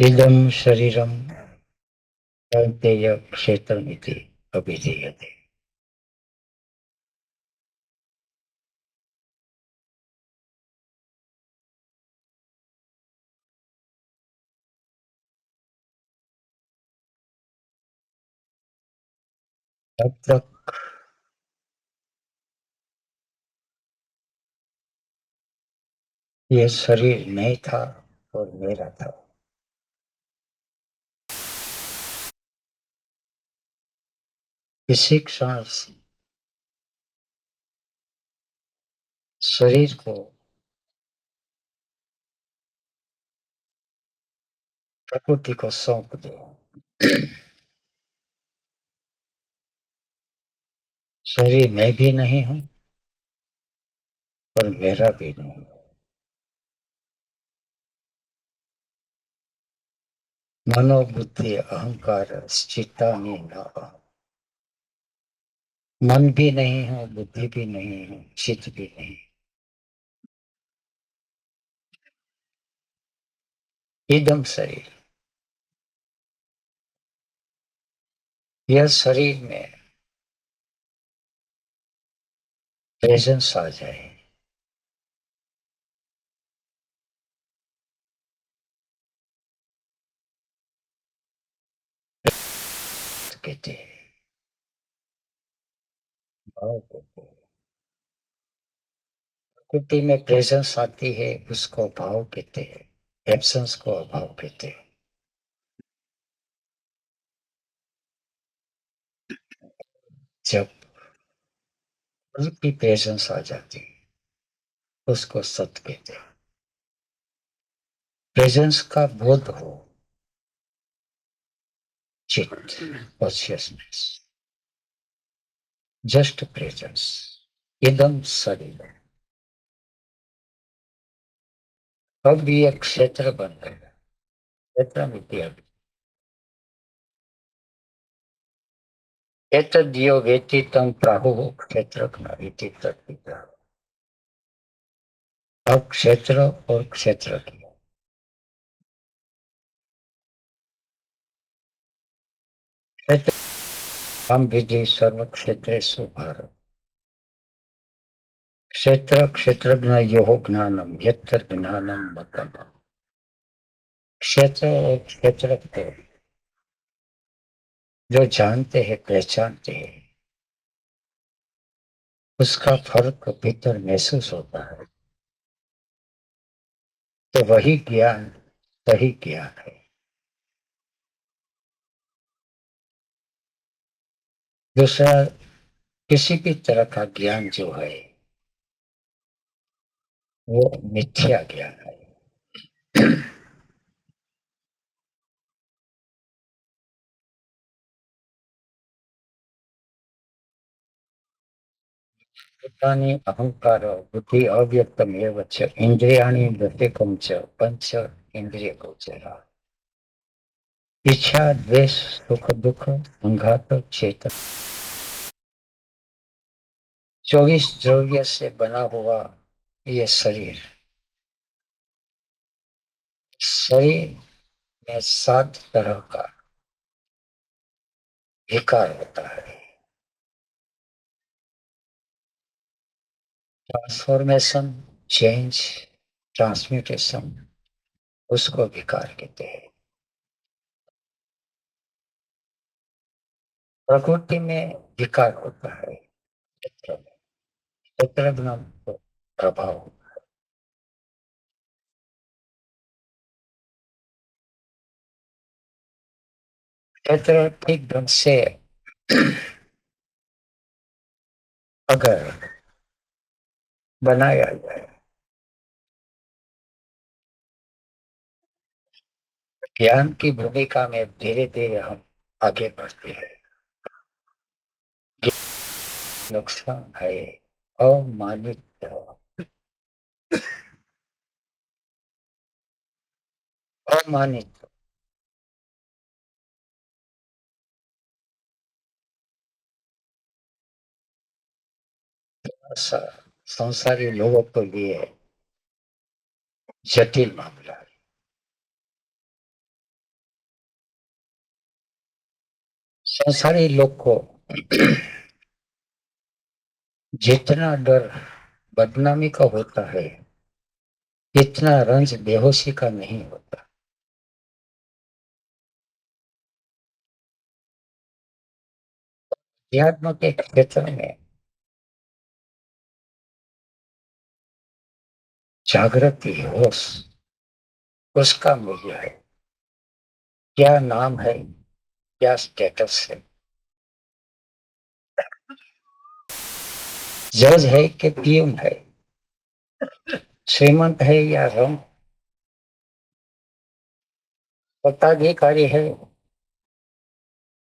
इदं शरीरं कौन्तेय क्षेत्रमिति अभिधीयते। तब तक ये शरीर नहीं था और मेरा था। इसी क्षण शरीर को प्रकृति को सौंप दो। शरीर मैं भी नहीं हूं और मेरा भी नहीं। मनोबुद्धि अहंकार चित्ता में न अहम। मन भी नहीं हूं, बुद्धि भी नहीं हूं, चित्त भी नहीं। इदम शरीर, यह शरीर में प्रेजेंस आ जाए, कहते हैं भाव को। प्रकृति में प्रेजेंस आती है, उसको भाव कहते हैं। एब्सेंस को अभाव कहते हैं। जब उनकी प्रेजेंस आ जाती है उसको सत कहते हैं। प्रेजेंस का बोध हो, चित्त, कॉन्शियसनेस, जस्ट प्रेजेंस, इदम शरीर। अब ये क्षेत्र बन गया। क्षेत्र में एतद्यो वेति तम प्राहुः क्षेत्रज्ञ इति तद्विदः। अब क्षेत्र और क्षेत्र की क्षेत्र हम विधि सर्व क्षेत्रेषु भारत। क्षेत्र क्षेत्रज्ञ यो ज्ञानम यत्र ज्ञानम मतम। क्षेत्र और क्षेत्रज्ञ जो जानते हैं, पहचानते हैं, उसका फर्क भीतर महसूस होता है, तो वही ज्ञान सही ज्ञान है। दूसरा, किसी भी तरह का ज्ञान जो है वो मिथ्या ज्ञान है। भूतानि अहंकार बुद्धि अव्यक्तमेव च इंद्रियाणि दशकं च पंच इंद्रिय गोचरा। इच्छा, द्वेष, सुख दुख, संघात, चेतन, 24 द्रव्य से बना हुआ ये शरीर, शरीर में 7 तरह का विकार होता है। ट्रांसफॉर्मेशन, चेंज, ट्रांसम्यूटेशन, उसको विकार कहते हैं। प्रकृति में विकार होता है, क्षेत्र में, क्षेत्र प्रभाव। क्षेत्र ठीक ढंग से अगर बनाया जाए, ज्ञान की भूमिका में धीरे धीरे हम आगे बढ़ते हैं। नुकसान है अमानित, अमानित संसारी लोगों के लिए जटिल मामला है। संसारी लोग को जितना डर बदनामी का होता है, इतना रंज बेहोशी का नहीं होता। अध्यात्म के क्षेत्र में जागृति, होश, उसका मूल्य है। क्या नाम है, क्या स्टेटस है, जज है कि पीयून है, श्रीमंत है या रम, पदाधिकारी है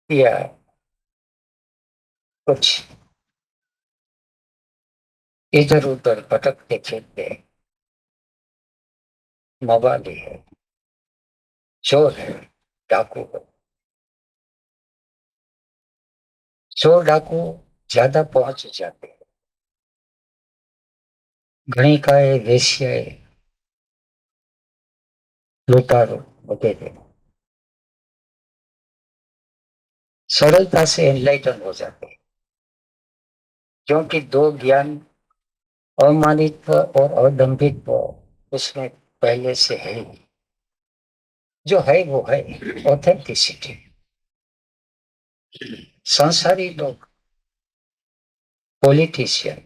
या कुछ इधर उधर भटकते फिरते मवाली है, चोर है, डाकू है। चोर डाकू ज्यादा पहुंच जाते हैं, गणिकाए, वेश्याए, लुटारो वगैरह सरलता से एनलाइटन हो जाते हैं, क्योंकि दो ज्ञान, अमानित्व और अदम्भित्व, उसमें पहले से है ही। जो है वो है, ऑथेंटिसिटी। संसारी लोग, पॉलिटिशियन,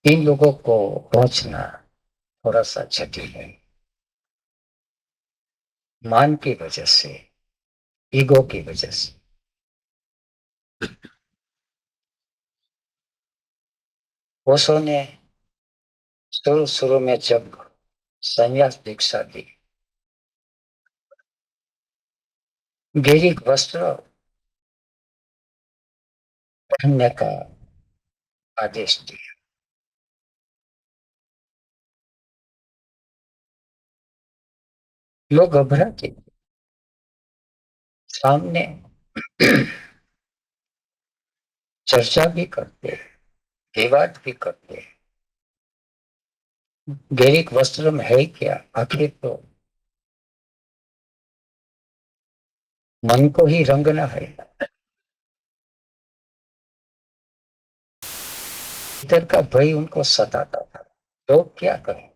इन लोगों को पहुंचना थोड़ा सा जटिल है, मान की वजह से, ईगो की वजह से। ओशो ने शुरू शुरू में जब संन्यास दीक्षा दी, गहरी वस्त्र पहनने का आदेश दिया। लोग घबराते, सामने चर्चा भी करते, विवाद भी करते, गहरी वस्त्र में है क्या, आखिर तो मन को ही रंगना है। इधर का भय उनको सताता था, लोग क्या करें।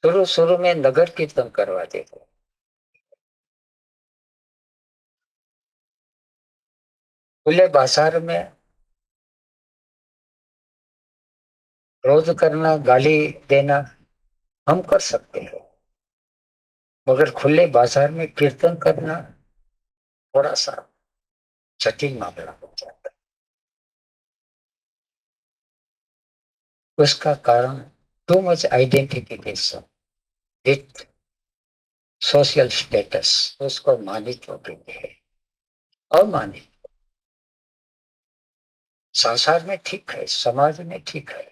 शुरू शुरू में नगर कीर्तन करवाते थे, खुले बाजार में क्रोध करना, गाली देना हम कर सकते हैं, मगर खुले बाजार में कीर्तन करना थोड़ा सा जटिल मामला हो जाता है। उसका कारण too much identification with social status, उसको मानित हो गई है। अमानित संसार में ठीक है, समाज में ठीक है,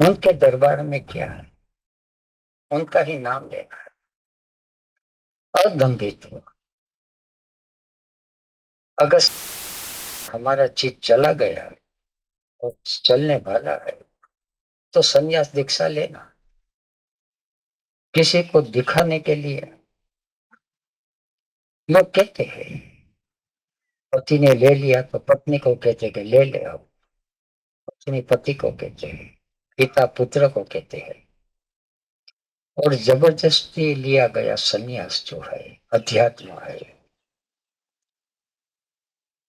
उनके दरबार में क्या है, उनका ही नाम लेना है। अदम्भित्व। अगर हमारा चित्त चला गया और चलने वाला है तो संन्यास दीक्षा लेना, किसी को दिखाने के लिए। लोग कहते हैं पति ने ले लिया तो पत्नी को कहते कि ले ले, अब पत्नी पति को कहते हैं, पिता पुत्र को कहते हैं। और जबरदस्ती लिया गया संन्यास जो है, अध्यात्म है,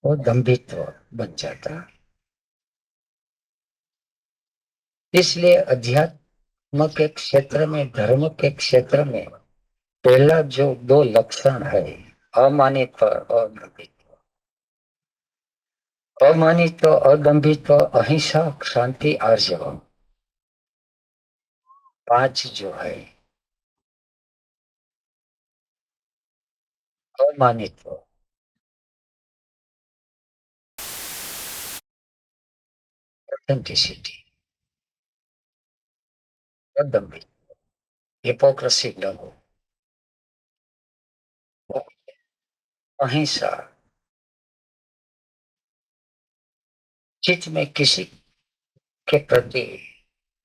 वो दंभित्व बन जाता। इसलिए अध्यात्म के क्षेत्र में, धर्म के क्षेत्र में पहला जो दो लक्षण है, अमानित्व और अदम्भित्व। अमानित्व, अदम्भित्व, अहिंसा, शांति, आर्जव, पांच जो है। अमानित्व, ऑथेंटिसिटी, अदम्भित्व, हिपोक्रेसी न हो, अहिंसा, चित्त में किसी के प्रति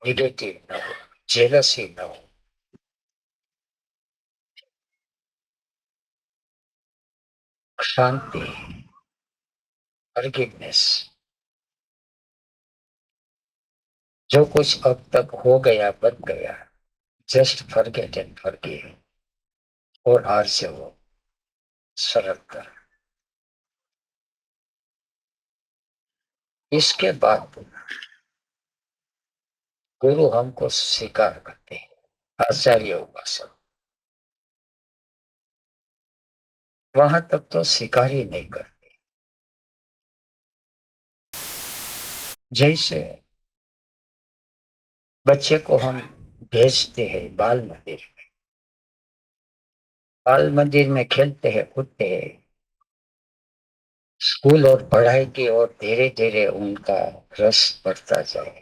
निगेटिव न हो, जेलसी न हो, शांति, फॉरगिवनेस, जो कुछ अब तक हो गया बन गया, जस्ट फॉरगेट एंड फॉरगिव। और आर्जव, सरलता। इसके बाद गुरु हमको स्वीकार करते हैं, आचार्य उपासक। वहां तक तो स्वीकार ही नहीं करते। जैसे बच्चे को हम भेजते हैं बाल मंदिर में, बाल मंदिर में खेलते हैं कूदते हैं, स्कूल और पढ़ाई की ओर धीरे धीरे उनका रस बढ़ता जाए,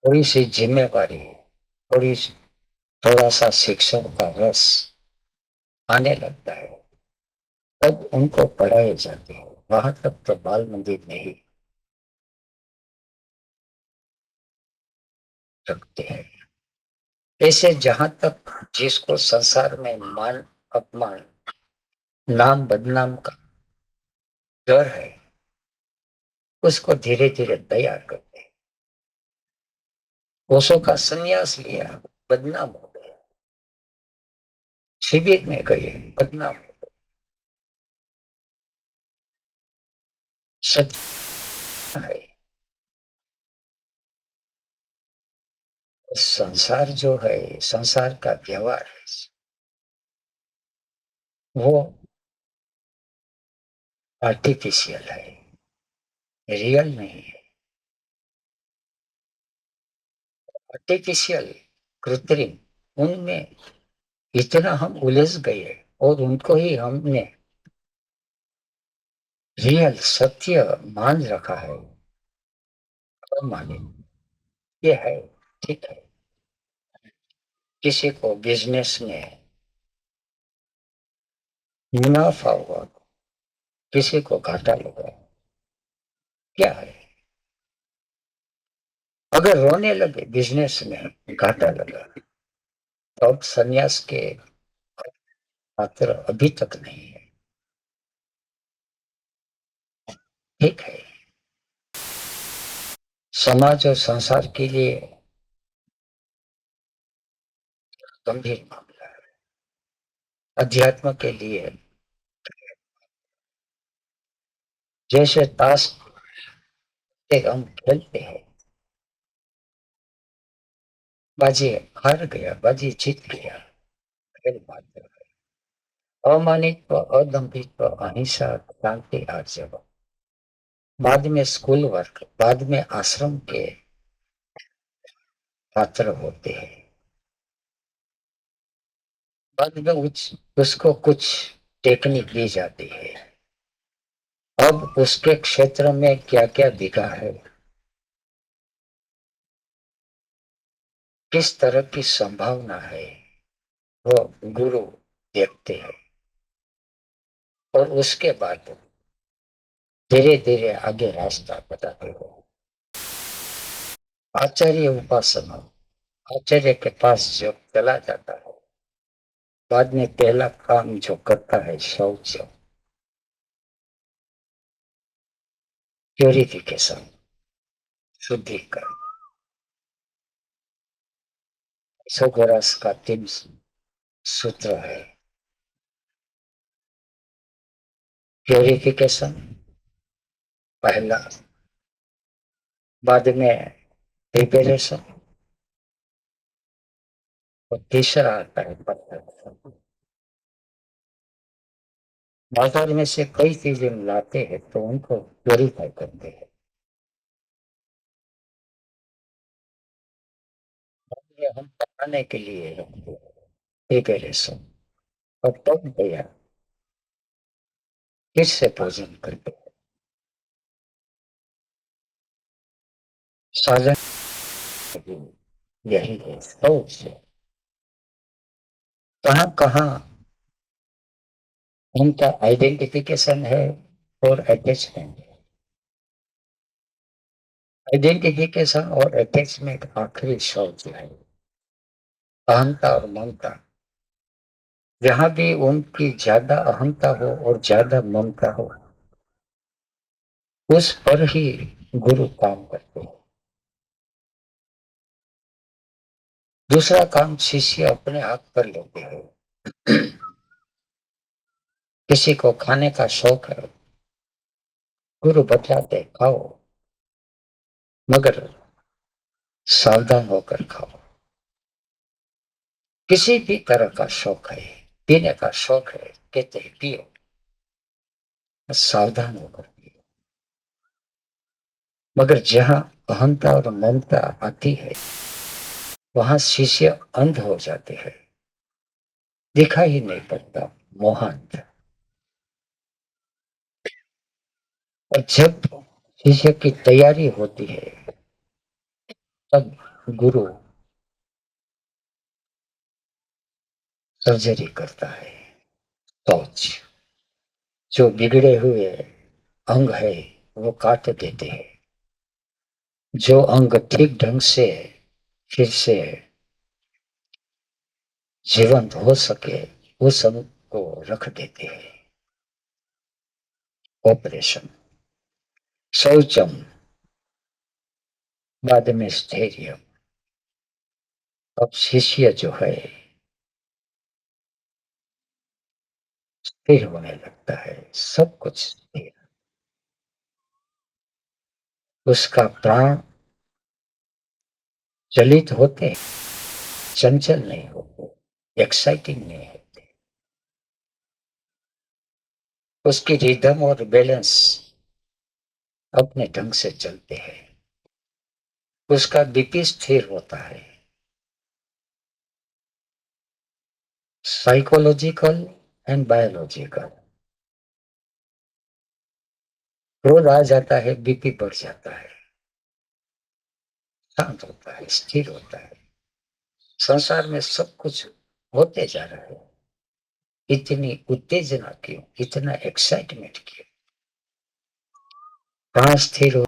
थोड़ी सी जिम्मेवारी, थोड़ी थोड़ा सा शिक्षण का रस आने लगता है, तब उनको पढ़ाए जाते हैं। वहां तक तो बाल मंदिर में ही रखते हैं। ऐसे जहां तक जिसको संसार में मान अपमान, नाम बदनाम का डर है, उसको धीरे धीरे तैयार करते हैं। कोसों का संन्यास लिया, बदनाम हो गया, शिविर में गए, बदनाम हो गए। सच है, संसार जो है, संसार का व्यवहार है, वो आर्टिफिशियल है, रियल नहीं है। आर्टिफिशियल, कृत्रिम, उनमें इतना हम उलझ गए और उनको ही हमने रियल सत्य मान रखा है। और माने ये है, ठीक है। किसी को बिजनेस में मुनाफा हुआ, किसी को घाटा लगा, क्या है? अगर रोने लगे बिजनेस में घाटा लगा, तो अब संन्यास के पात्र अभी तक नहीं है, ठीक है। समाज और संसार के लिए गंभीर मामला है, अध्यात्म के लिए। जैसे ताश हम खेलते हैं, बाजी हार गया, बाजी जीत गया, खेल मात्र है। अमानित्व, अदम्भित्व, अहिंसा, शांति, आर्जव, बाद में स्कूल वर्क, बाद में आश्रम के पात्र होते हैं, बाद में उसको कुछ टेक्निक दी जाती है। अब उसके क्षेत्र में क्या क्या दिखा है, किस तरह की संभावना है वो गुरु देखते हैं और उसके बाद धीरे धीरे आगे रास्ता बताते हैं। आचार्य उपासना, आचार्य के पास जो चला जाता है बाद में पहला काम जो करता है शौच, प्योरिफिकेशन, शुद्धिकरण। सोगरस का 3 सूत्र है। प्योरिफिकेशन पहला, बाद में प्रिपरेशन और तीसरा आता है परफेक्शन। बाजार में से कई चीजें लाते हैं तो उनको प्योरीफाई करते हैं। ये हम पकाने के लिए रखते हैं प्रिपरेशन। और तब गया किससे भोजन करते हैं, साधन यही है शौच से। कहाँ कहाँ उनका आइडेंटिफिकेशन है और अटैचमेंट है। आइडेंटिफिकेशन और अटैचमेंट आखिरी शौच है, अहंता और ममता। जहां भी उनकी ज्यादा अहंता हो और ज्यादा ममता हो उस पर ही गुरु काम करते हैं। दूसरा काम शिष्य अपने आप कर लेते हैं। किसी को खाने का शौक है, गुरु बतलाते खाओ मगर सावधान होकर खाओ। किसी भी तरह का शौक है, पीने का शौक है, कहते हैं पियो, सावधान होकर पियो। मगर जहां अहंता और ममता आती है वहां शिष्य अंध हो जाते हैं, दिखाई ही नहीं पड़ता, मोहांत। और जब शिष्य की तैयारी होती है तब गुरु सर्जरी करता है। शौच जो बिगड़े हुए अंग है वो काट देते हैं। जो अंग ठीक ढंग से फिर से जीवंत हो सके उस अंग को रख देते हैं। ऑपरेशन, शौचम, बाद में स्थैर्य। अब शिष्य जो है स्थिर होने लगता है, सब कुछ स्थिर। उसका प्राण चलित होते, चंचल नहीं होते, एक्साइटिंग नहीं होते। उसकी रिदम और बैलेंस अपने ढंग से चलते हैं। उसका बीपी स्थिर होता है। Psychological and biological. क्रोध आ जाता है, बीपी बढ़ जाता है, शांत होता है, स्थिर होता है। संसार में सब कुछ होते जा रहा है, इतनी उत्तेजना क्यों, इतना एक्साइटमेंट क्यों? कहाँ स्थिर हो?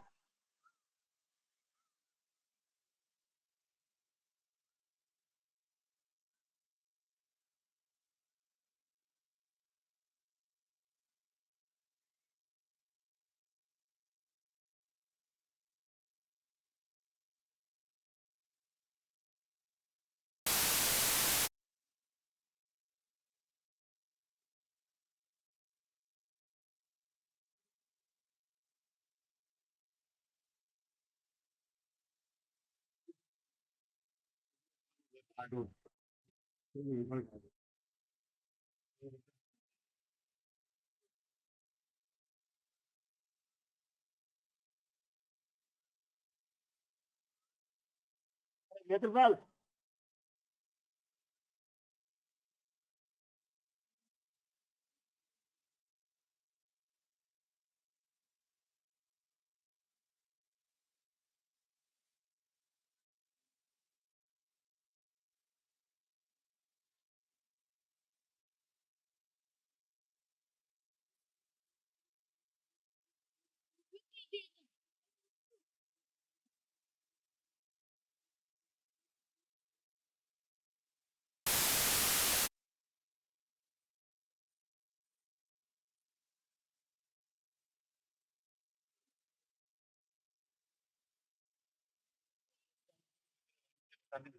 अभी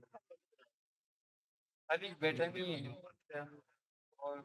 बैठा नहीं है। और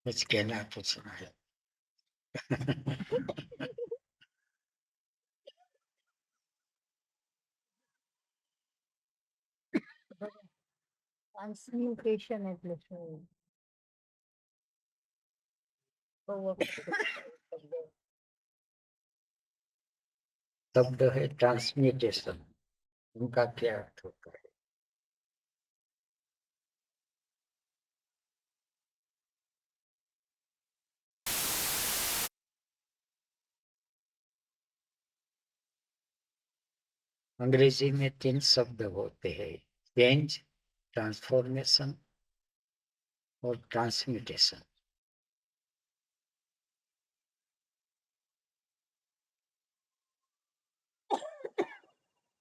कुछ कहना पूछना है। ट्रांसम्यूटेशन એટલે શું? બહુ शब्द है ट्रांसम्यूटेशन, उनका क्या अर्थ होता है? अंग्रेजी में 3 शब्द होते हैं, चेंज, ट्रांसफॉर्मेशन और ट्रांसम्यूटेशन।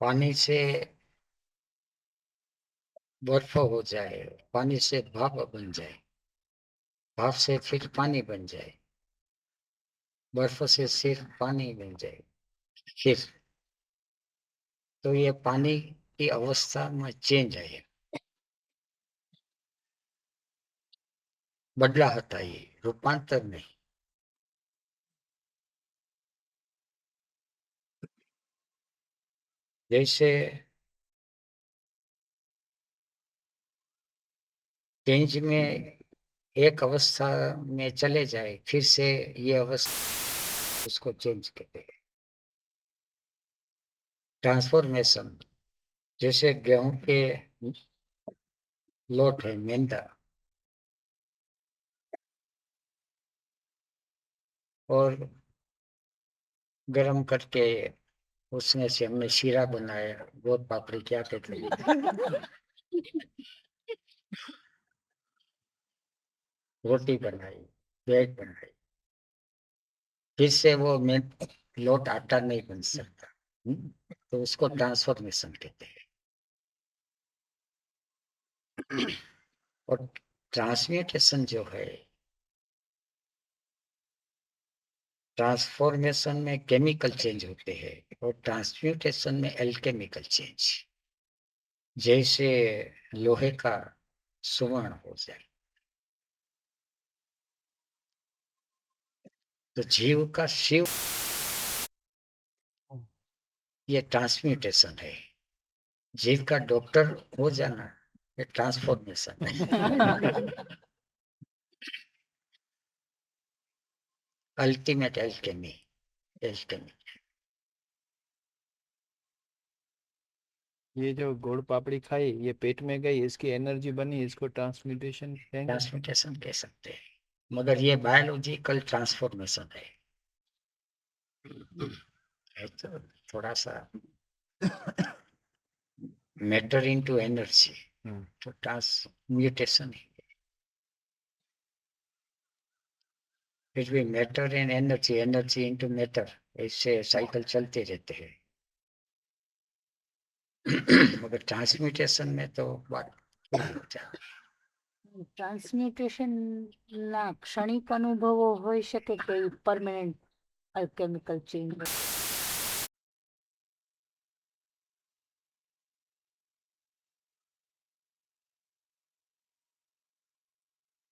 पानी से बर्फ हो जाए, पानी से भाप बन जाए, भाप से फिर पानी बन जाए, बर्फ से सिर्फ पानी बन जाए, फिर तो ये पानी की अवस्था में चेंज है, बदला होता है, रूपांतर नहीं। जैसे चेंज में एक अवस्था में चले जाए, फिर से ये अवस्था, उसको चेंज कहते हैं। ट्रांसफॉर्मेशन, जैसे गेहूं के लोट है मैदा, और गरम करके उसमें से हमने शीरा बनाया, गोद पापड़ी क्या कहते हैं, रोटी बनाई, ब्रेड बनाई, फिर से वो में लोट आटा नहीं बन सकता। तो उसको ट्रांसफॉर्मेशन कहते हैं। और ट्रांसम्यूटेशन जो है, ट्रांसफॉर्मेशन में केमिकल चेंज होते हैं और ट्रांसम्यूटेशन में एल्केमिकल चेंज, जैसे लोहे का सुवर्ण हो जाए। तो जीव का शिव, ये ट्रांसम्यूटेशन है। जीव का डॉक्टर हो जाना, ये ट्रांसफॉर्मेशन है। Ultimate alchemy, alchemy. ये जो गुड़ पापड़ी खाई, ये पेट में गई, इसकी एनर्जी बनी, इसको ट्रांसम्यूटेशन कहेंगे। ट्रांसम्यूटेशन कह सकते हैं, मगर ये बायोलॉजिकल ट्रांसफॉर्मेशन है। तो थोड़ा सा मैटर इनटू एनर्जी, तो ट्रांसम्यूटेशन है। फिर भी matter and energy, energy into matter, ऐसे साइकिल चलते रहते हैं। मगर ट्रांसम्यूटेशन में तो बात पूरी हो जाती है। ટ્રાન્સમ્યુટેશન ના ક્ષણિક અનુભવો હોઈ શકે કે પરમેનન્ટ અલ્કેમિકલ ચેન્જ.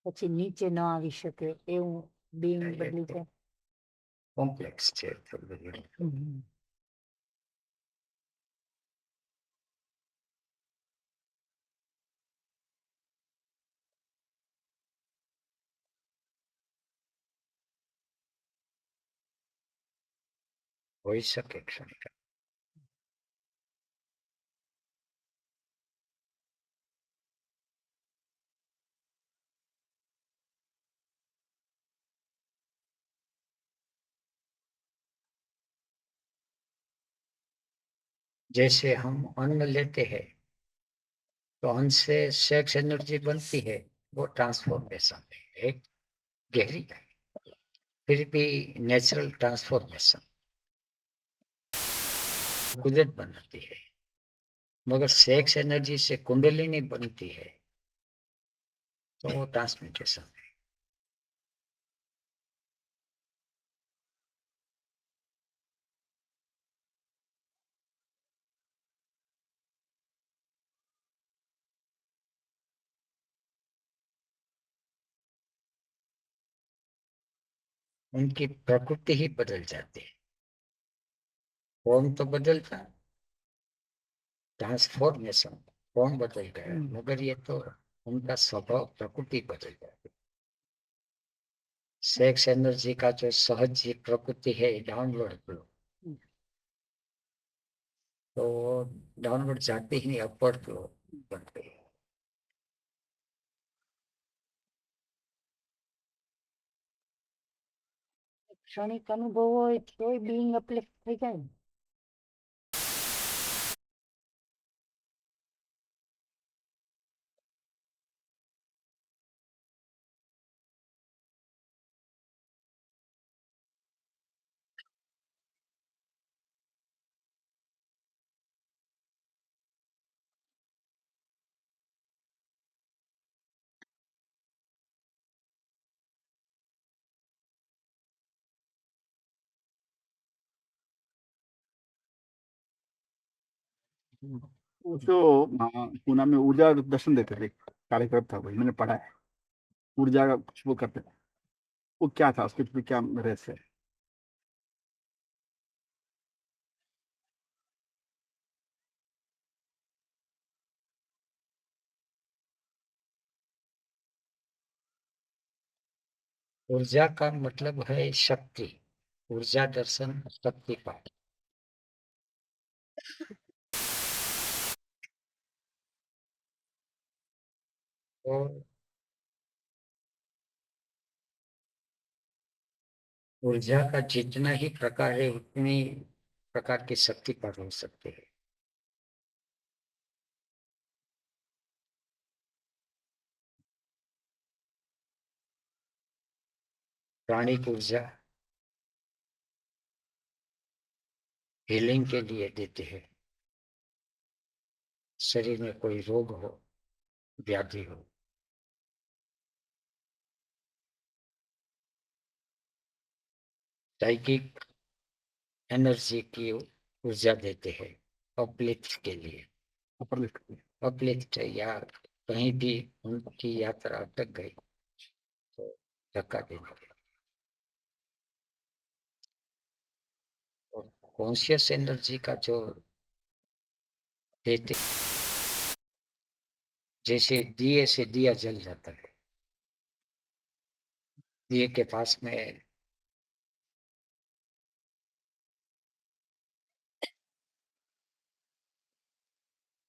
પછી નીચે ન આવી શકે એવું બીંગ બદલી જાય. કોમ્પ્લેક્સ છે થોડું બધું. હોઈ શકે ક્ષણિક. जैसे हम अन्न लेते हैं तो अन्न से सेक्स एनर्जी बनती है, वो ट्रांसफॉर्मेशन है, एक गहरी है, फिर भी नेचुरल ट्रांसफॉर्मेशन कुदरत बनाती है। मगर सेक्स एनर्जी से कुंडलिनी बनती है तो वो ट्रांसम्यूटेशन है। उनकी प्रकृति ही बदल जाती है, फॉर्म तो बदलता, ट्रांसफॉर्मेशन, फॉर्म बदल गया, मगर ये तो उनका स्वभाव, प्रकृति बदल जाती है। सेक्स एनर्जी का जो सहज प्रकृति है डाउनवर्ड फ्लो, तो डाउनवर्ड जाती ही नहीं, अपवर्ड फ्लो बन गई। ક્ષણિક અનુભવો હોય તોય બીંગ અપલિફ્ટ થઈ જાય. वो जो पूना में ऊर्जा दर्शन देते थे, कार्यक्रम था, वही मैंने पढ़ा है। ऊर्जा का कुछ वो करते थे, वो क्या था, उसके पीछे क्या रहस्य है? ऊर्जा का मतलब है शक्ति, ऊर्जा दर्शन शक्ति पाठ। तो ऊर्जा का जितना ही प्रकार है उतनी प्रकार की शक्ति पाठ हो सकते हैं। प्राणिक ऊर्जा हीलिंग के लिए देते हैं, शरीर में कोई रोग हो, व्याधि हो। साइकिक एनर्जी की ऊर्जा देते हैं अपलिफ्ट के लिए, अपर लिफ्ट की। अपलिफ्ट, या कहीं भी उनकी यात्रा अटक गई तो धक्का देने के। और कॉन्शियस एनर्जी का जो देते, जैसे दिए से दिया जल जाता है, दिए के पास में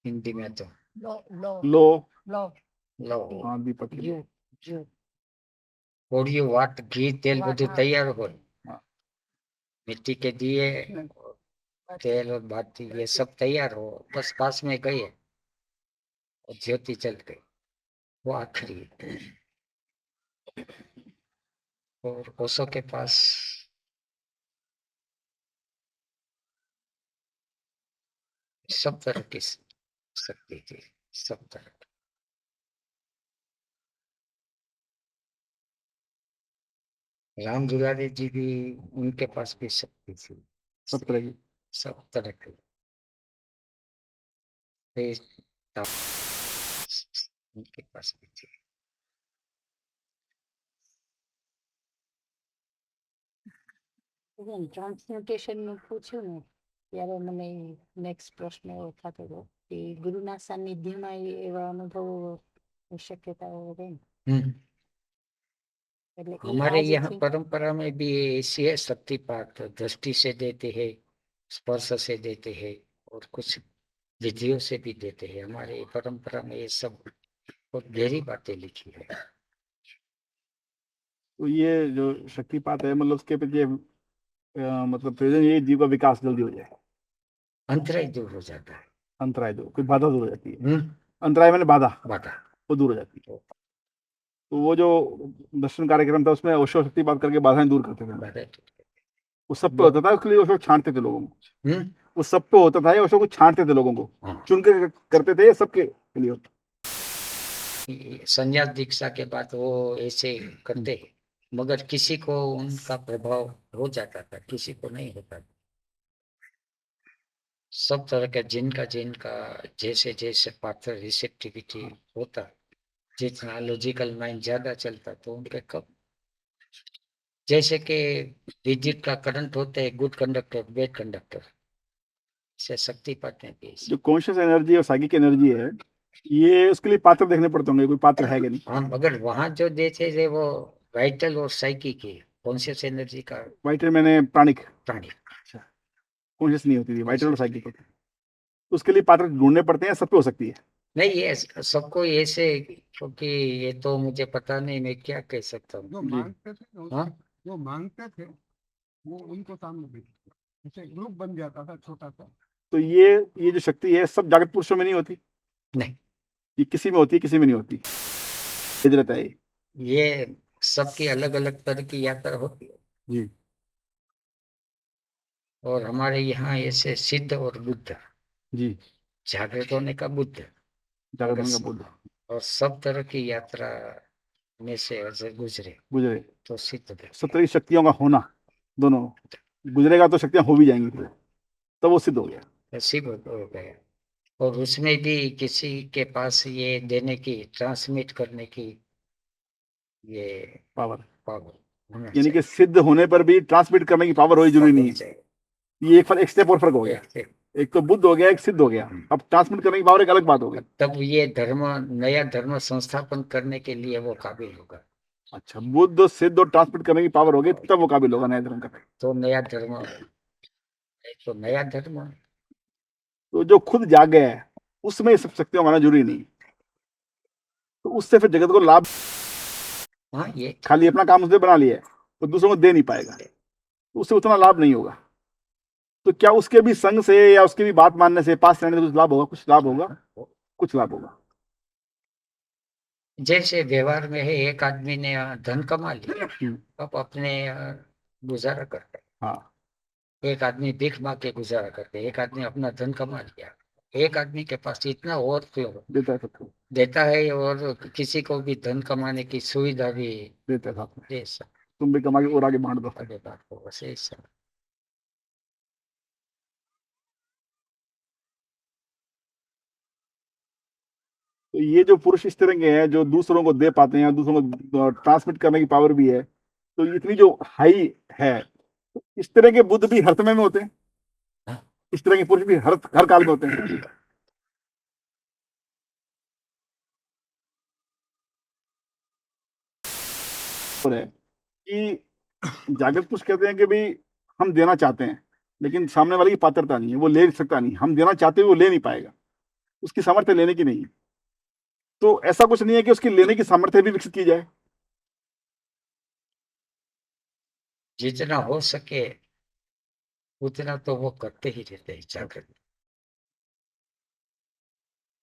हिंदी में तो लो लो लो लो लो हाँ दीपक के यू लिए। यू कोड़ियों वाट घी तेल वाट, બધું हाँ। तैयार हो, हाँ। मिट्टी के दिए तेल और बाती ये सब तैयार हो, बस पास में गए और ज्योति जल गई, वो आखिरी। और ओशो के पास सब तरह की शक्ति थी, सब तरह की। राम दुलारी जी भी, उनके पास भी शक्ति थी, सब तरह की। सब तरह की। तेज ताप उनके पास भी थी। ટ્રાન્સમ્યુટેશન નું પૂછ્યું ને ત્યારે મને નેક્સ્ટ પ્રશ્ન એવો થતો હતો કે ગુરુના સાનિધ્યમાં એવા અનુભવો શક્યતાઓ રહે ને. हम्म। એટલે એ हमारे यहाँ આજથી परंपरा में भी ऐसी है, शक्तिपात दृष्टि से देते हैं, स्पर्श से देते हैं और कुछ विधियों से भी देते हैं। हमारे परंपरा में ये सब बहुत गहरी बातें लिखी है। तो ये जो शक्तिपात है मतलब उसके पीछे मतलब प्रयोजन ये जीव का विकास जल्दी हो जाए, अंतराय दूर हो जाता है। अंतराय दूर, कोई बाधा दूर हो जाती है। हम्म। अंतराय मैंने बाधा, बाधा। वो दूर हो जाती है। तो वो जो दर्शन कार्यक्रम था उसमें ओशो शक्तिपात करके बाधाएं दूर करते थे। बाधा। वो सब पे होता था, उसके लिए ओशो छांटते थे लोगों को। हम्म। वो सब पे होता था, ओशो को छांटते थे लोगों को, हाँ। चुन के करते थे, सबके लिए होता। संन्यास दीक्षा के बाद वो ऐसे करते हैं, मगर किसी को उनका प्रभाव हो जाता था, किसी को नहीं होता था। सब तरह का जिनका जिनका जैसे जैसे पात्र रिसेप्टिविटी होता, जितना लॉजिकल माइंड ज्यादा चलता तो उनके कब, जैसे कि विद्युत का करंट होता है, गुड कंडक्टर बैड कंडक्टर, से शक्तिपात में भी ऐसे। जो कॉन्शियस एनर्जी और साइकिक एनर्जी है, ये उसके लिए पात्र देखने पड़ते होंगे, कोई पात्र है कि नहीं? हाँ, मगर वहां जो देते थे वो वाइटल और साइकिक की कॉन्शियस एनर्जी का वाइटल मैंने प्राणिक, प्राणी। कॉन्शियस नहीं होती थी, वाइटल और साइकिक होती। तो उसके लिए पात्र ढूंढने पड़ते हैं, सब पे हो सकती है। नहीं, ये सबको ऐसे, क्योंकि ये तो मुझे पता नहीं, मैं क्या कह सकता हूँ। जो जी। मांगते थे हाँ? जो मांगते थे वो उनको सामने भेजते थे। जैसे ग्रुप बन जाता था छोटा सा। तो ये जो शक्ति है सब जागृत पुरुषों में नहीं होती, नहीं, ये किसी में होती है, किसी में नहीं होती, भेज रहता है ये सबकी अलग अलग तरह की यात्रा होती है। जी। और हमारे यहाँ ऐसे सिद्ध और बुद्ध, जी, जागृत होने का बुद्ध, जागृत होने का बोध और सब तरह की यात्रा में से अगर गुजरे गुजरे, तो सिद्ध व्यक्ति। सब तरह की शक्तियों का होना, दोनों गुजरेगा तो शक्तियां हो भी जाएंगी फिर, तब वो सिद्ध हो गया। तो सिद्ध हो गया। और उसमें भी किसी के पास ये देने की, ट्रांसमिट करने की ये पावर, पावर होना यानी कि चाहिए। सिद्ध होने पर भी ट्रांसमिट करने की पावर वही जरूरी नहीं है। ये एक स्टेप और फर्क हो गया, एक तो बुद्ध हो गया, एक सिद्ध हो गया, अब ट्रांसमिट करने की पावर एक अलग बात हो गई। तब ये धर्म, नया धर्म संस्थापन करने के लिए वो काबिल होगा। अच्छा, बुद्ध सिद्ध और ट्रांसमिट करने की पावर हो गई, तब वो काबिल होगा नया धर्म का। तो नया धर्म, तो नया धर्म। तो जो खुद जाग गया है उसमें सब शक्तियां होना जरूरी नहीं, तो उससे फिर जगत को लाभ, हाँ, ये खाली अपना काम उसने बना लिया है, वो दूसरों को दे नहीं पाएगा, तो उससे उतना लाभ नहीं होगा। तो क्या उसके भी संग से या उसकी भी बात मानने से, पास रहने से कुछ लाभ होगा? कुछ लाभ होगा, कुछ लाभ होगा। जैसे व्यवहार में है, एक आदमी ने धन कमा लिया, अब अपने गुजारा करता हाँ, है। एक आदमी भीख मांग के गुजारा करते, एक आदमी अपना धन कमा लिया। एक आदमी के पास इतना ओवरफ्लो देता है सबको, देता है और किसी को भी धन कमाने की सुविधा भी देता है साथ में, दे सकता तुम भी कमा के और आगे बांट दो। है। आगे बात को बस ऐसा। तो ये जो पुरुष इस तरह के हैं जो दूसरों को दे पाते हैं, दूसरों को ट्रांसमिट करने की पावर भी है, तो इतनी जो हाई है, तो इस तरह के बुद्ध भी हर समय में होते हैं, हाँ। इस तरह के पुरुष भी हर काल में होते हैं। और है कि जागृत पुरुष कहते हैं कि भाई हम देना चाहते हैं, लेकिन सामने वाले की पात्रता नहीं है, वो ले सकता नहीं, हम देना चाहते हुए वो ले नहीं पाएगा, उसकी सामर्थ्य लेने की नहीं है। तो ऐसा कुछ नहीं है कि उसकी लेने की सामर्थ्य भी विकसित की जाए। जितना हो सके उतना तो वो करते ही रहते हैं जागृत,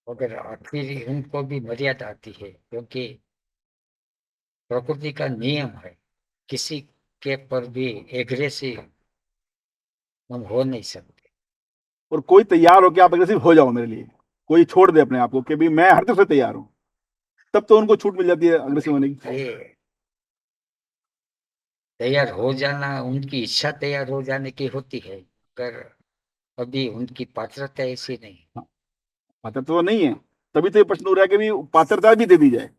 मगर आखिर उनको भी मर्यादा आती है, क्योंकि प्रकृति का नियम है किसी के पर भी एग्रेसिव हम हो नहीं सकते। और कोई तैयार हो कि आप अग्रेसिव हो जाओ मेरे लिए, कोई छोड़ दे अपने आप को कि भाई मैं हर तरफ से तैयार हूं, तब तो उनको छूट मिल जाती है अग्रेसिव होने की। ये तैयार हो जाना, उनकी इच्छा तैयार हो जाने की होती है, पर अभी उनकी पात्रता ऐसी नहीं। पात्रता तो नहीं है, तभी तो ये प्रश्न हो रहा है कि भाई पात्रता भी दे दी जाए।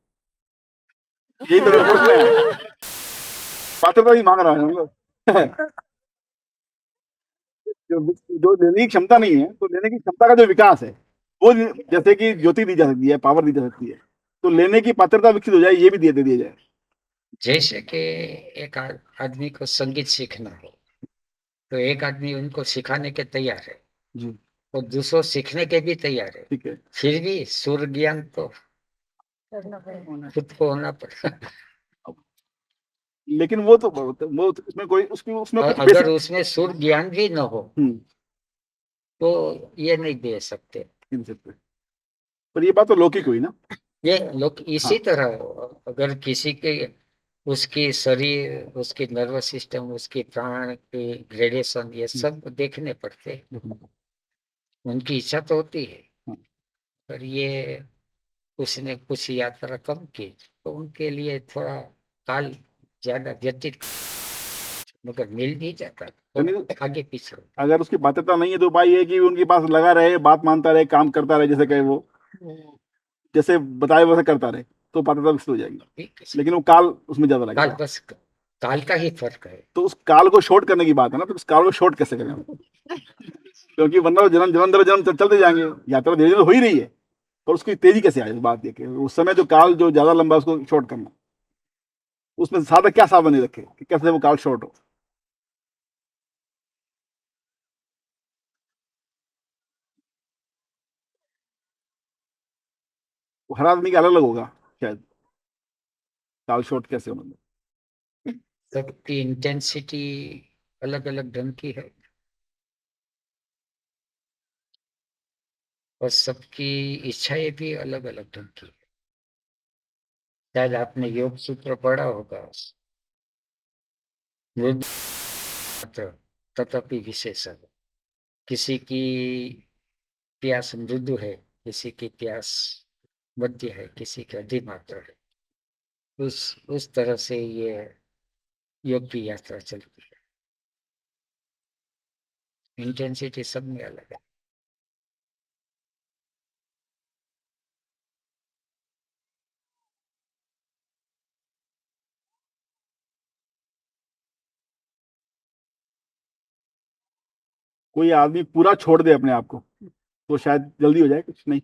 यही तो मेरा प्रश्न है, पात्रता भी मांग रहा है हम लोग। जो जो लेने की क्षमता नहीं है, तो लेने की क्षमता का जो विकास है वो, जैसे कि ज्योति दी जा सकती है, पावर दी जा सकती है, तो लेने की पात्रता विकसित हो जाए, ये भी दे दिया जाए। जैसे कि एक आदमी को संगीत सीखना हो, तो एक आदमी उनको सिखाने के तैयार है जी, और दूसरों सीखने के भी तैयार है, ठीक है। फिर भी सुर ज्ञान तो खुद को होना पड़ेगा। लेकिन वो तो उसमें कोई उसमें और कुछ अगर बेसिक। उसमें सुर ज्ञान भी न हो तो ये नहीं दे सकते। पर ये बात तो लौकिक हुई ना। ये लोग इसी हाँ, तरह, अगर किसी के उसकी शरीर, उसकी नर्वस सिस्टम, उसकी प्राण की ग्रेडेशन, ये सब देखने पड़ते हैं। उनकी इच्छा तो होती है, हाँ। पर ये उसने कुछ यात्रा कम की तो उनके लिए थोड़ा काल ज्यादा व्यतीत, मगर मिल भी जाता यानी तो आगे पीछे। अगर उसकी पात्रता नहीं है तो उपाय ये है कि उनके पास लगा रहे, बात मानता रहे, काम करता रहे, जैसे कहे वो जैसे बताए वैसे करता रहे, तो पात्रता विकसित हो जाएगी। ठीक है। लेकिन वो काल उसमें ज्यादा काल, लगेगा। बस काल का ही फर्क है। तो उस काल को शॉर्ट करने की बात है ना, तो उस काल को शॉर्ट कैसे करें हम? क्योंकि वरना वो जन्म जन्म दर जन्म चलते जाएंगे, यात्रा धीरे धीरे हो ही रही है, और उसकी तेजी कैसे आए, बात देखिए उस समय जो काल जो ज्यादा लंबा है उसको शॉर्ट करना, उसमें साधक क्या सावधानी रखे कि कैसे वो काल शॉर्ट हो। वो हर आदमी का अलग अलग होगा शायद, काल शॉर्ट कैसे हो मतलब। सबकी इंटेंसिटी अलग अलग ढंग की है और सबकी इच्छाएं भी अलग अलग ढंग की है। शायद आपने योग सूत्र पढ़ा होगा, मृदु तथापि विशेष। किसी की प्यास मृदु है, किसी की प्यास मध्य है, किसी की अधिमात्र है। उस तरह से ये योग की यात्रा चलती है। इंटेंसिटी सब में अलग है। कोई आदमी पूरा छोड़ दे अपने आप को तो शायद जल्दी हो जाए, कुछ नहीं।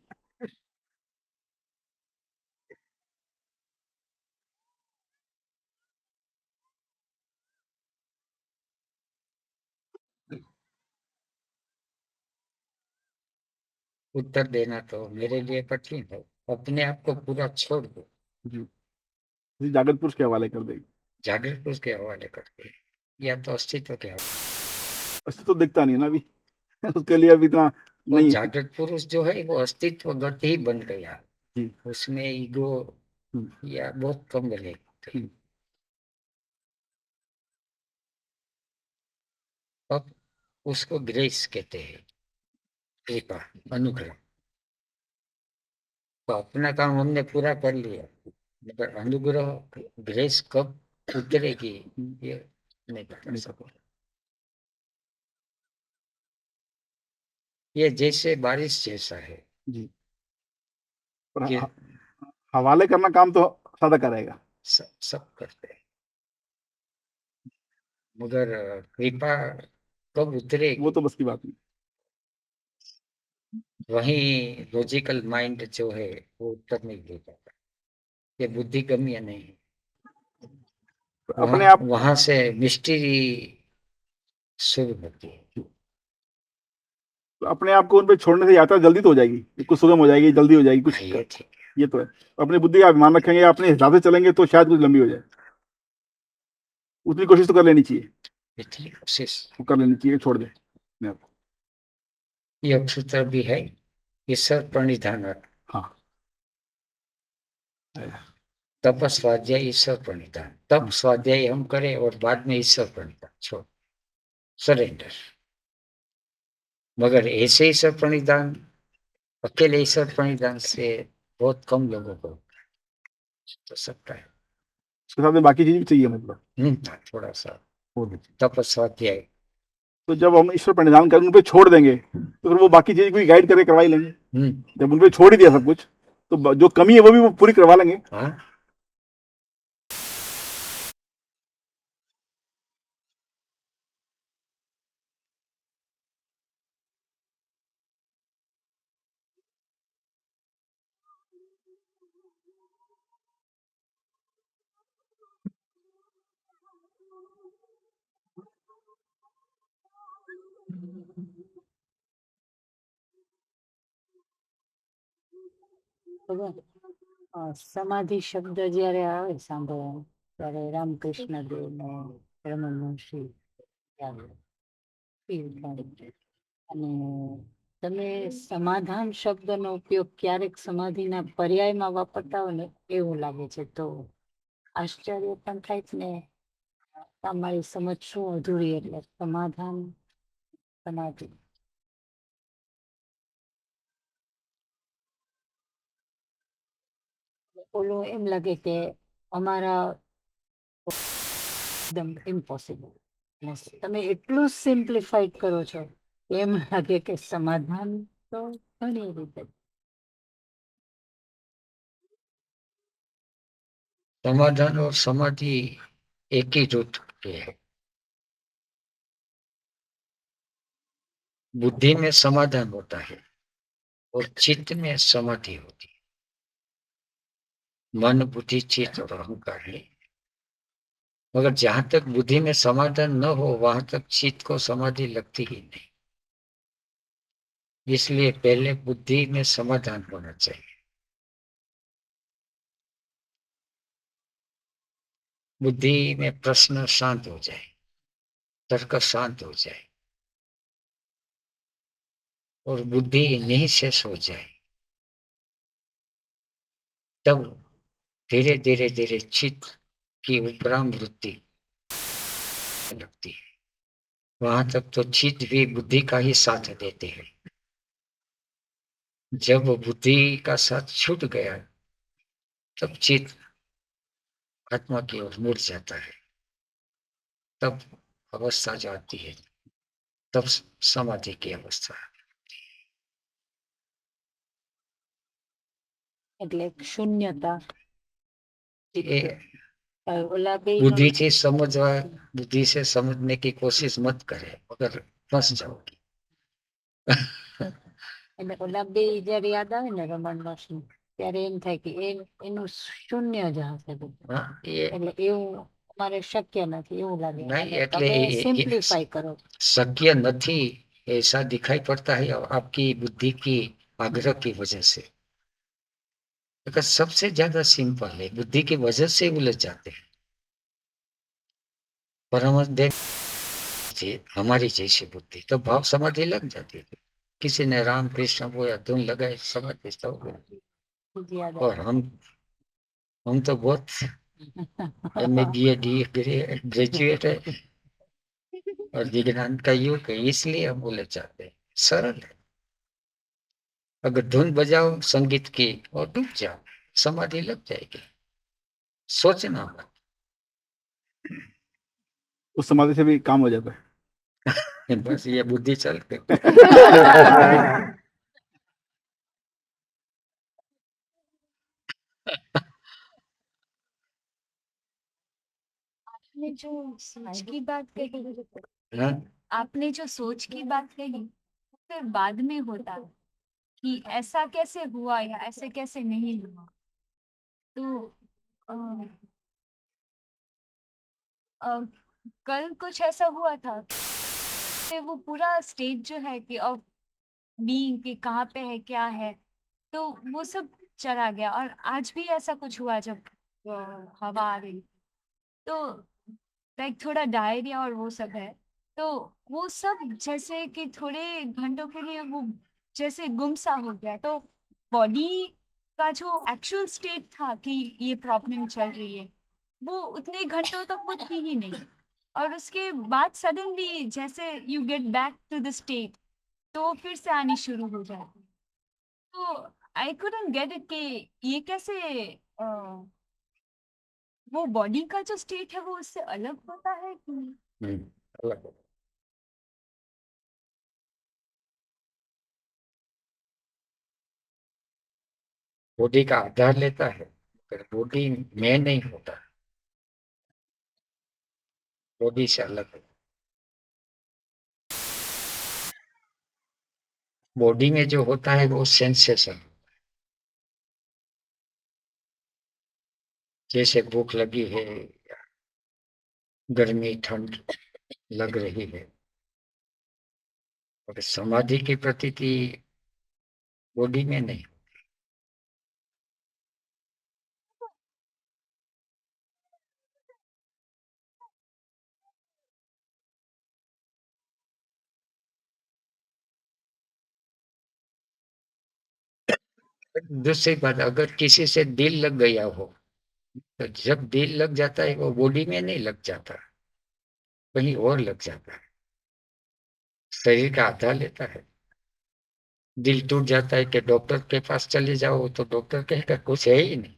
उत्तर देना तो मेरे लिए कठिन है। अपने आप को पूरा छोड़ दो, जी, किसी जागृत पुरुष के हवाले कर देगी। जागृत पुरुष के हवाले करके, या तो अस्तित्व के हवाले। ऐसे तो दिखता नहीं है ना अभी। उसके लिए अभी इतना वो नहीं है। जागृत पुरुष जो है वो अस्तित्वगत ही बन गया, जी। उसमें ईगो हम्म, या बहुत कम रहेगा। हम्म। अब उसको ग्रेस कहते हैं, कृपा, अनुग्रह। तो अपना काम हमने पूरा कर लिया, मगर अनुग्रह, ग्रेस कब उतरेगी ये नहीं बता नहीं सकता। पता। ये जैसे बारिश जैसा है जी। पर कि हवाले करना काम तो सादा करेगा। सब करते हैं, मगर कृपा कब वो उतरेगी, तो बस की बात नहीं। वही लॉजिकल माइंड जो है वो उत्तर नहीं दे पाता। ये बुद्धिगम्य नहीं है। अपने आप वहां से मिस्ट्री शुरू होती है। अपने आप को उन पे छोड़ने से यात्रा जल्दी तो हो जाएगी, कुछ सुगम हो जाएगी, जल्दी हो जाएगी कुछ। ये ठीक ये तो है। अपनी बुद्धि का अभिमान रखेंगे, अपने हिसाब से चलेंगे तो शायद कुछ लंबी हो जाए। उतनी कोशिश तो कर लेनी चाहिए, इतनी कोशिश। वो कर लेनी चाहिए, छोड़ दे अपने आप को। योग सूत्र भी है, ईश्वर प्रणिधान। हाँ तप स्वाध्याय ईश्वर प्रणिधान, तप स्वाध्याय हम करें और बाद में ईश्वर प्रणिधान छोड़, सरेंडर। मगर ऐसे ईश्वर प्रणिधान, अकेले ईश्वर प्रणिधान से बहुत कम लोगों को तो सकता है। उसके साथ में बाकी चीज भी चाहिए मतलब। थोड़ा सा हो गई। तप स्वाध्याय। तो जब हम ईश्वर प्रणिधान कर उन पे छोड़ देंगे तो फिर वो बाकी चीज कोई गाइड करके करवा ही लेंगे। जब उन पे छोड़ ही दिया सब कुछ तो जो कमी है वो भी वो पूरी करवा लेंगे। हाँ, ખબર? સમાધિ શબ્દ જ્યારે આવે સાંભળવાનું ત્યારે રામકૃષ્ણ દેવ ને રમણ મહર્ષિ આવે feel થાય. અને તમે સમાધાન શબ્દનો ઉપયોગ ક્યારેક સમાધિના પર્યાયમાં વાપરતા હોય ને એવું લાગે છે, તો આશ્ચર્ય પણ થાય છે ને તમારી સમજ શું અધૂરી, એટલે સમાધાન સમાધિ. ઓલું એમ લાગે કે અમારા એકદમ ઇમ્પોસિબલ, તમે એટલું સિમ્પ્લિફાઈડ કરો છો એમ લાગે કે સમાધાન તો ઘણી રીતે. समाधान और समाधि एक ही रूट के है। बुद्धि में समाधान होता है और चित्त में समाधि होती है। मन, बुद्धि, चित्त और अहंकार है। मगर जहां तक बुद्धि में समाधान न हो वहां तक चित्त को समाधि लगती ही नहीं। इसलिए पहले बुद्धि में समाधान होना चाहिए। बुद्धि में प्रश्न शांत हो जाए, तर्क शांत हो जाए और बुद्धि निःशेष हो जाए, तब धीरे धीरे धीरे चित्त की उपराम वृत्ति लगती है। वहां तक तो चित्त भी बुद्धि का ही साथ देते हैं। जब बुद्धि का साथ छूट गया तब चित्त आत्मा की ओर मुड़ जाता है। तब अवस्था जो आती है तब समाधि की अवस्था। એટલે શૂન્યતા. ये ઓલા બે बुद्धि से समझवा, बुद्धि से समझने की कोशिश मत करे मगर फंस जाओगी। એટલે ઓલા બે જયારે યાદ આવે ને રમણ મહર્ષિ, ત્યારે એમ થાય કે એનું શૂન્ય જ હશે બધું. हाँ, ये એટલે એવું અમારે શક્ય નથી એવું લાગે. नहीं, અને એટલે તમે ये સિમ્પ્લિફાઈ કરો. शक्य नहीं ऐसा दिखाई पड़ता है आपकी बुद्धि की आग्रह की वजह से। अगर सबसे ज्यादा सिंपल है, बुद्धि की वजह से उलझ जाते हैं। परम देख हमारी जैसी बुद्धि तो भाव समाधि लग जाती है। किसी ने राम कृष्ण बोया, धुन लगाई, समाधि हो गई। બીજી યાદ और हम तो बहुत આવે. ग्रेजुएट है और विज्ञान का युग है, इसलिए हम बोले चाहते हैं। सरल है। अगर धुन बजाओ संगीत की और डूब जाओ, समाधि लग जाएगी। सोचना मत। उस समाधि से भी काम हो जाता है। बस ये बुद्धि चल के आपने जो सोच की बात कही, हाँ? आपने जो सोच की बात कही, फिर बाद में होता है कि ऐसा कैसे हुआ या ऐसे कैसे नहीं हुआ। तो अ, कल कुछ ऐसा हुआ था कि वो पूरा स्टेज जो है कि ऑफ बीइंग कि कहाँ पे है, क्या है, तो वो सब चला गया। और आज भी ऐसा कुछ हुआ जब हवा आ रही, तो लाइक थोड़ा डायरिया और वो सब है। तो वो सब जैसे कि थोड़े घंटों के लिए वो जैसे गुमसा हो गया। तो बॉडी का जो एक्चुअल स्टेट था कि ये प्रॉब्लम चल रही है, वो उतने घंटों तक वो थी ही नहीं। और उसके बाद सडनली जैसे you get back to the state, तो फिर से आनी शुरू हो जाती। तो आई कुडंट गेट इट कि ये कैसे अ, वो बॉडी का जो स्टेट है वो उससे अलग होता है कि अलग होगा। बॉडी का आधार लेता है, पर बॉडी में नहीं होता, बॉडी से अलग है। बॉडी में जो होता है वो सेंसेशन, जैसे भूख लगी है, गर्मी ठंड लग रही है। और समाधि की प्रतीति बॉडी में नहीं। दूसरी बात, अगर किसी से दिल लग गया हो, तो जब दिल लग जाता है वो बॉडी में नहीं लग जाता, कहीं और लग जाता है, शरीर का आधार लेता है। दिल टूट जाता है कि डॉक्टर के पास चले जाओ, तो डॉक्टर कहेगा कुछ है ही नहीं।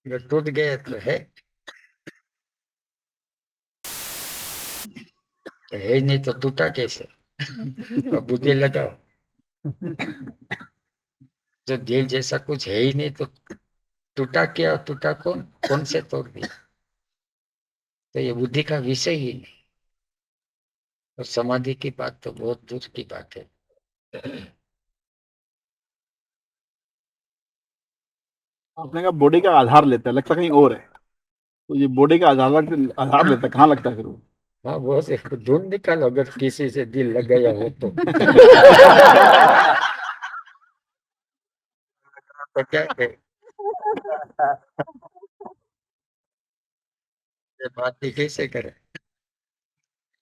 अगर टूट गया तो है ही नहीं, तो टूटा कैसे? तो बुद्धि लगाओ, जो दिल जैसा कुछ है ही नहीं, तो टूटा क्या, टूटा कौन, कौन से तोड़ दिया? तो ये बुद्धि का विषय ही नहीं। और समाधि की बात तो बहुत दूर की बात है। आपने कहा बॉडी का आधार लेता है, लगता कहीं और है। तो ये बॉडी का आधार आधार लेता है, कहाँ लगता है फिर वो? हाँ, वो से ढूंढ निकालो, अगर किसी से दिल लग गया हो तो। तो क्या है, ये बात ही कैसे करें?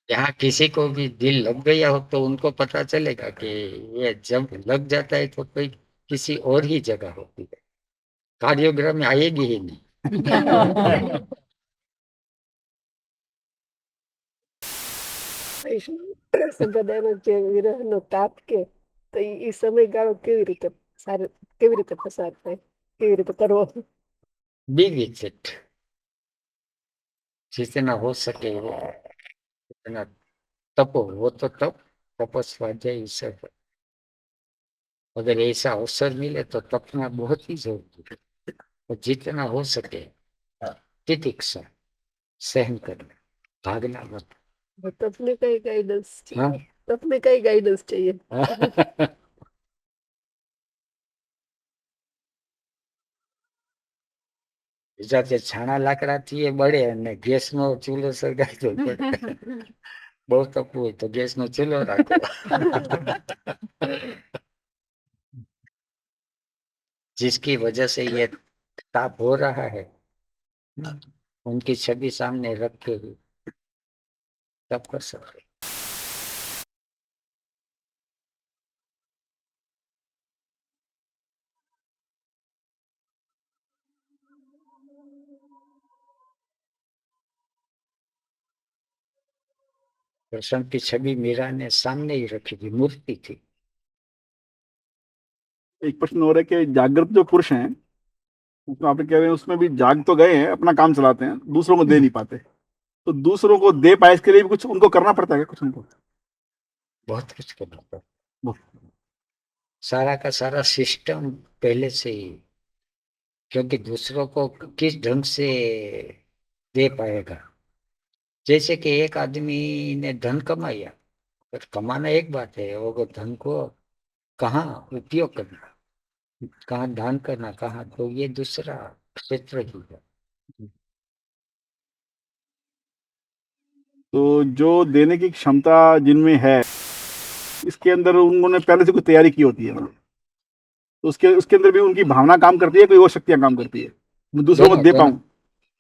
यहाँ किसी को भी दिल लग गया हो तो उनको पता चलेगा कि ये जब लग जाता है तो कोई किसी और ही जगह होती है, कार्डियोग्राम में आएगी ही नहीं। સંપ્રદાયમાં જે વિરહનો તાપ કે તો એ સમયગાળો કેવી રીતે પસાર થાય કેવી રીતે કરવો बी विथ इट, जितना हो सके वो, जितना तपो वो तो तप, तपस्वाध्याय ईश्वर। अगर ऐसा अवसर मिले तो तपना बहुत ही जरूरी है, और जितना हो सके तितिक्षा, सहन करना, भागना मत। તપને કઈ ગાઈડન્સ हाँ? તપને કઈ ગાઈડન્સ चाहिए ગુજરાતે છાણા લાકડાથી એ બળે અને ગેસનો ચૂલો સળગાવી દો પડે। બહુ તપવું હોય તો ગેસનો ચૂલો રાખો। जिसकी वजह से ये ताप हो रहा है, उनकी छवि सामने रख के ही तप कर सकते। कृष्ण की छवि मीरा ने सामने ही रखी थी, मूर्ति थी। एक प्रश्न और है कि जागृत जो पुरुष हैं, उसमें आप कह रहे हैं उसमें भी जाग तो गए हैं, अपना काम चलाते हैं, दूसरों को दे नहीं पाते। तो दूसरों को दे पाए इसके लिए भी कुछ उनको करना पड़ता है क्या, कुछ उनको? बहुत कुछ करना पड़ा, वो- सारा का सारा सिस्टम पहले से ही, क्योंकि दूसरों को किस ढंग से दे पाएगा। जैसे कि एक आदमी ने धन कमाया, पर कमाना एक बात है, वो धन को कहाँ उपयोग करना, कहाँ दान करना, कहाँ, तो ये दूसरा क्षेत्र ही है। तो जो देने की क्षमता जिनमें है, इसके अंदर उन्होंने पहले से कुछ तैयारी की होती है, मतलब तो उसके उसके अंदर भी उनकी भावना काम करती है, कोई और शक्तियां काम करती है, मैं दूसरों को दोनों दे दोनों पाऊं।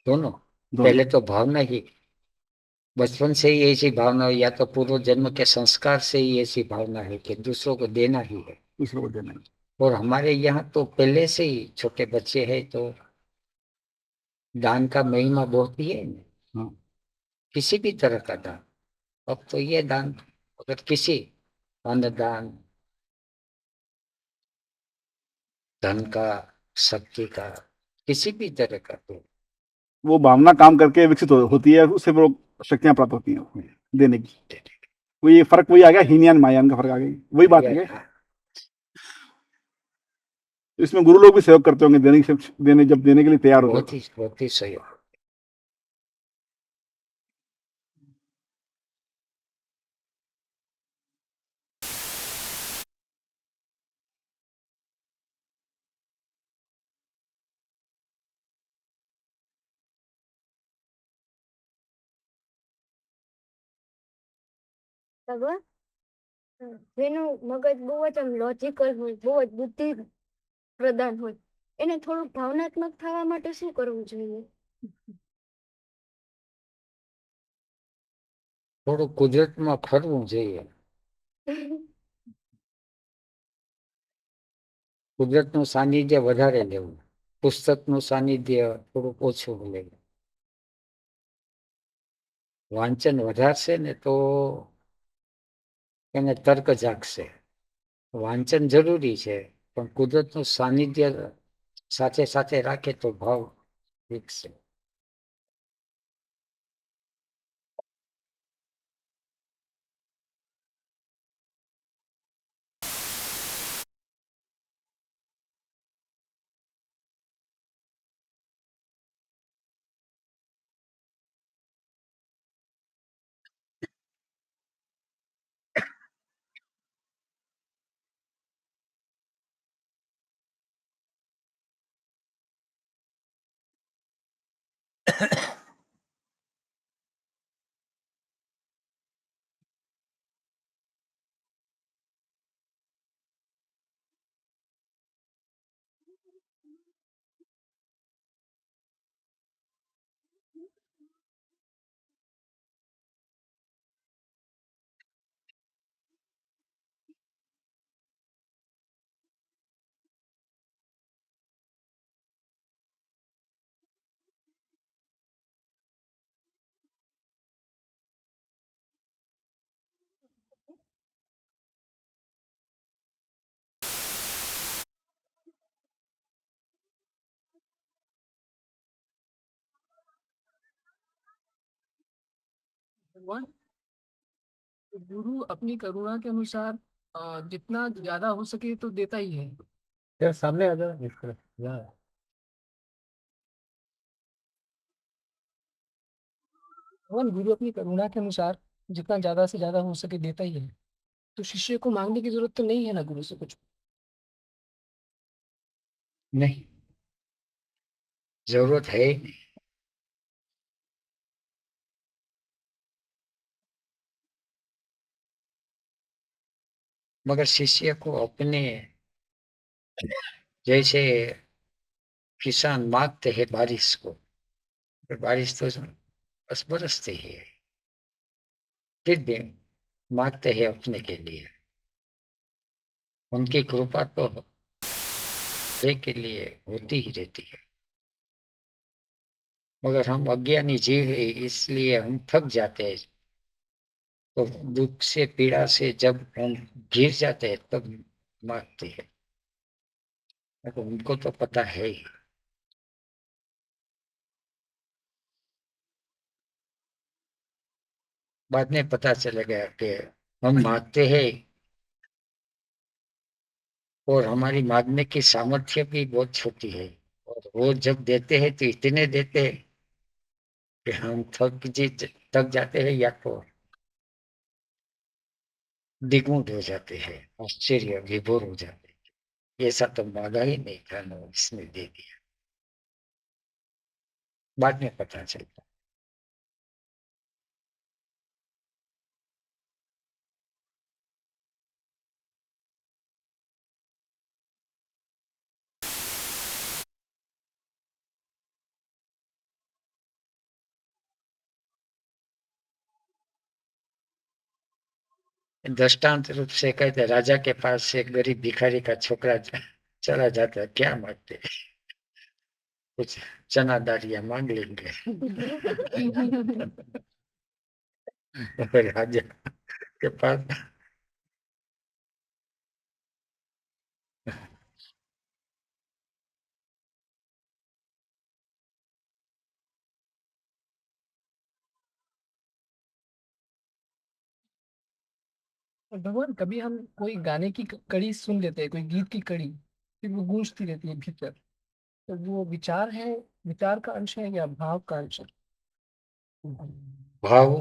दोनों। दोनों। पहले तो भावना ही, बचपन से ही ऐसी भावना हो, या तो पूर्व जन्म के संस्कार से ही ऐसी भावना है कि दूसरों को देना ही है। दूसरों को देना है। और हमारे यहाँ तो पहले से ही छोटे बच्चे हैं तो दान का महिमा बहुत ही है ना। हाँ। किसी भी तरह का दान। अब तो ये दान, अगर किसी अन्नदान, धन का, शक्ति का, किसी भी तरह का तो वो भावना काम करके विकसित होती है, उससे वो शक्तियां प्राप्त होती हैं उसमें देने की। वही फर्क वही आ गया, हीनयान मायान का फर्क आ गया, वही बात है। इसमें गुरु लोग भी सहयोग करते होंगे देने जब देने के लिए तैयार हो जाते। बहुत ही सही। ખબર જેનું મગજ બહુ જ આમ લોજિકલ હોય, બહુ જ બુદ્ધિ પ્રધાન હોય, એને થોડુંક ભાવનાત્મક થવા માટે શું કરવું જોઈએ? થોડું કુદરતમાં ફરવું જોઈએ, કુદરતનું સાનિધ્ય વધારે લેવું, પુસ્તકનું સાનિધ્ય થોડુંક ઓછું લેવું. વાંચન વધારશે ને તો એને તર્ક જાગશે. વાંચન જરૂરી છે, પણ કુદરતનું સાનિધ્ય સાથે સાથે રાખે તો ભાવ વિકસે. भगवान गुरु अपनी करुणा के अनुसार जितना ज्यादा हो सके तो देता ही है। यार सामने आ जाओ, इस तरफ यहाँ। भगवान गुरु अपनी करुणा के अनुसार जितना ज्यादा से ज्यादा हो सके देता ही है, तो शिष्य को मांगने की जरूरत तो नहीं है ना गुरु से कुछ। नहीं, जरूरत है ही नहीं। मगर शिष्य को अपने, जैसे किसान मांगते हैं बारिश को, तो बारिश तो बस बरसती ही है, फिर भी मांगते हैं अपने के लिए। उनकी कृपा तो के लिए होती ही रहती है, मगर हम अज्ञानी जीव हैं, इसलिए हम थक जाते हैं। तो दुख से, पीड़ा से जब हम गिर जाते हैं तब मांगते हैं, तो उनको तो पता है ही। बाद में पता चलेगा कि हम मांगते हैं और हमारी मांगने की सामर्थ्य भी बहुत छोटी है, और वो जब देते हैं तो इतने देते हैं कि हम थक जाते हैं, या तो दिग्मुख हो जाते हैं, आश्चर्य विभोर हो जाते हैं। ऐसा तो मांगा ही नहीं था ना, इसने दे दिया। बाद में पता चलता। दृष्टांत रूप से कहते, राजा के पास एक गरीब भिखारी का छोकरा चला जाता है, क्या मांगते? कुछ चना दालियां मांग लेंगे। राजा के पास और भगवान कभी हम कोई गाने की कड़ी सुन लेते हैं, कोई गीत की कड़ी, फिर वो गूंजती रहती है भीतर, तो वो विचार है, विचार का अंश है या भाव का अंश है? भाव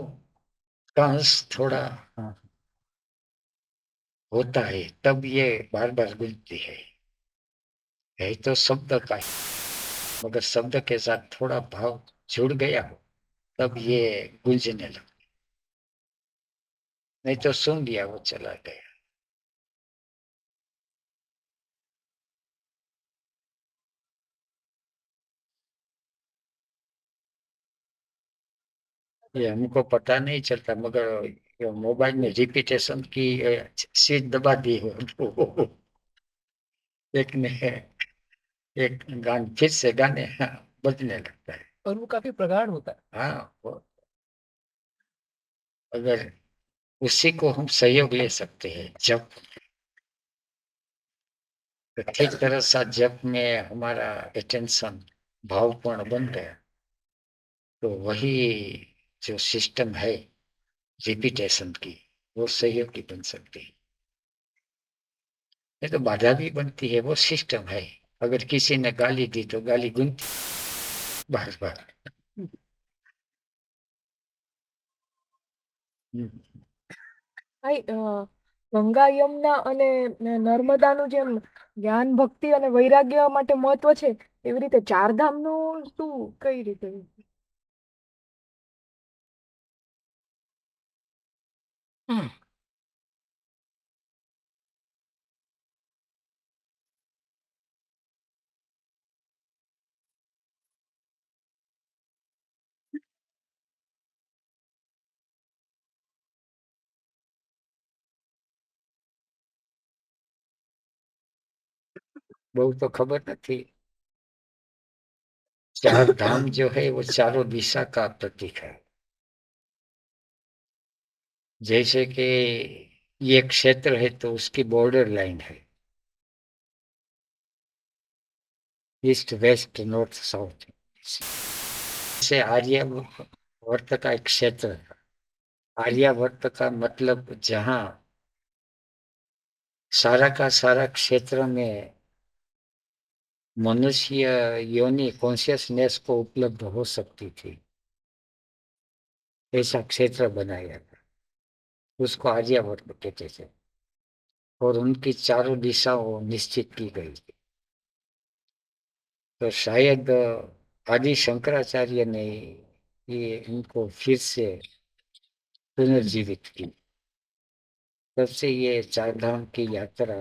का अंश थोड़ा होता है, तब ये बार बार गूंजती है तो शब्द का ही, मगर शब्द के साथ थोड़ा भाव जुड़ गया हो तब ये गूंजने लगा, नहीं तो सुन लिया वो चला गया। ये हमको पता नहीं चलता, मगर ये मोबाइल में रिपीटेशन की स्विच दबा दी हो तो एक ने एक गान फिर से गाने बजने लगता है। और वो काफी प्रगाढ़ होता है। हाँ, अगर उसी को हम सहयोग ले सकते हैं जब, तो ठीक तरह से जब में हमारा अटेंशन भावपूर्ण बन गया, तो वही जो सिस्टम है रिपीटेशन की, वो सहयोगी बन सकती है। नहीं तो बाधा भी बनती है, वो सिस्टम है। अगर किसी ने गाली दी तो गाली गुनती बार बार। ભાઈ ગંગા યમુના અને નર્મદાનું જેમ જ્ઞાન ભક્તિ અને વૈરાગ્ય માટે મહત્વ છે એવી રીતે ચારધામનું શું કઈ રીતે? बहुत तो खबर नहीं। चार धाम जो है वो चारों दिशा का प्रतीक है। जैसे कि ये क्षेत्र है तो उसकी बॉर्डर लाइन है, ईस्ट वेस्ट नॉर्थ साउथ। से आर्यवर्त का एक क्षेत्र है। आर्यवर्त का मतलब जहां सारा का सारा क्षेत्र में मनुष्य योनि कॉन्शियसनेस को उपलब्ध हो सकती थी, ऐसा क्षेत्र बनाया था, उसको आर्यवर्त कहते थे। और उनकी चारों दिशाओं निश्चित की गई थी। तो शायद आदि शंकराचार्य ने ये इनको फिर से पुनर्जीवित की, तब से ये चार धाम की यात्रा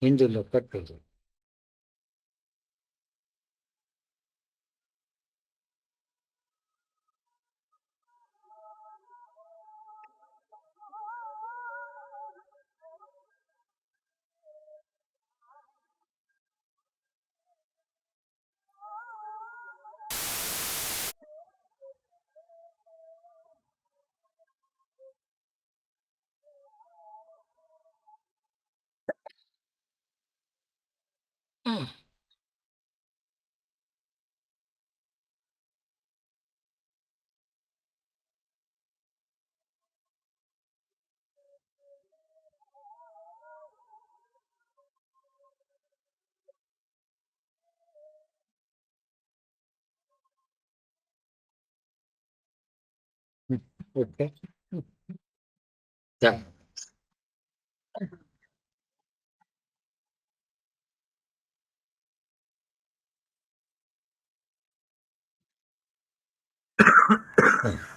हिंदू लोग करते हैं। ओके, क्या हम्म।